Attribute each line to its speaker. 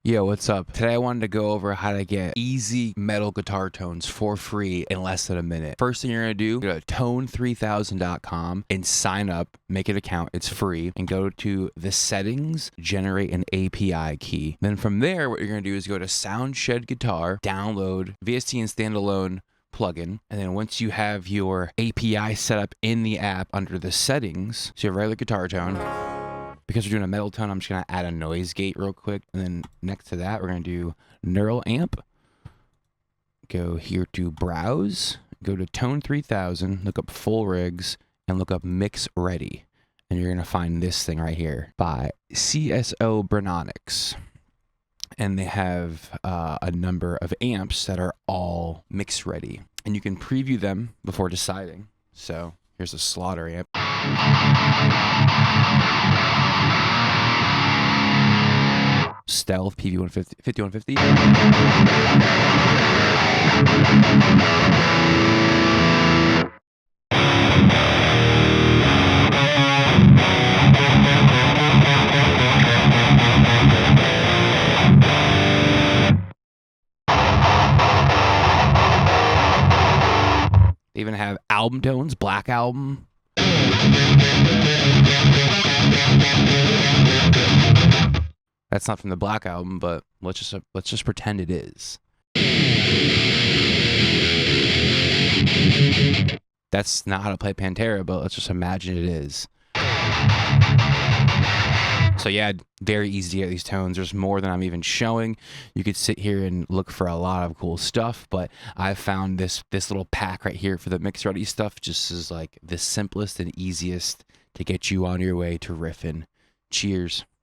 Speaker 1: Yo, what's up? Today I wanted to go over how to get easy metal guitar tones for free in less than a minute. First thing you're going to do, go to tone3000.com and sign up, make an account, it's free, and go to the settings, generate an API key. Then from there, what you're going to do is go to Soundshed Guitar, download VST and standalone plugin, and then once you have your API set up in the app under the settings, so you have regular guitar tone. Because we're doing a metal tone, I'm just going to add a noise gate real quick. And then next to that, we're going to do neural amp. Go here to browse. Go to tone 3000. Look up full rigs. And look up mix ready. And you're going to find this thing right here by CSO Brononics. And they have a number of amps that are all mix ready. And you can preview them before deciding. So here's a Slaughter amp. Stealth PV150, 5150. They even have album tones, Black Album. That's not from the Black Album, but let's just pretend it is. That's not how to play Pantera, but let's just imagine it is. So yeah, very easy to get these tones. There's more than I'm even showing. You could sit here and look for a lot of cool stuff, but I found this little pack right here for the mix ready stuff just is like the simplest and easiest to get you on your way to riffing. Cheers.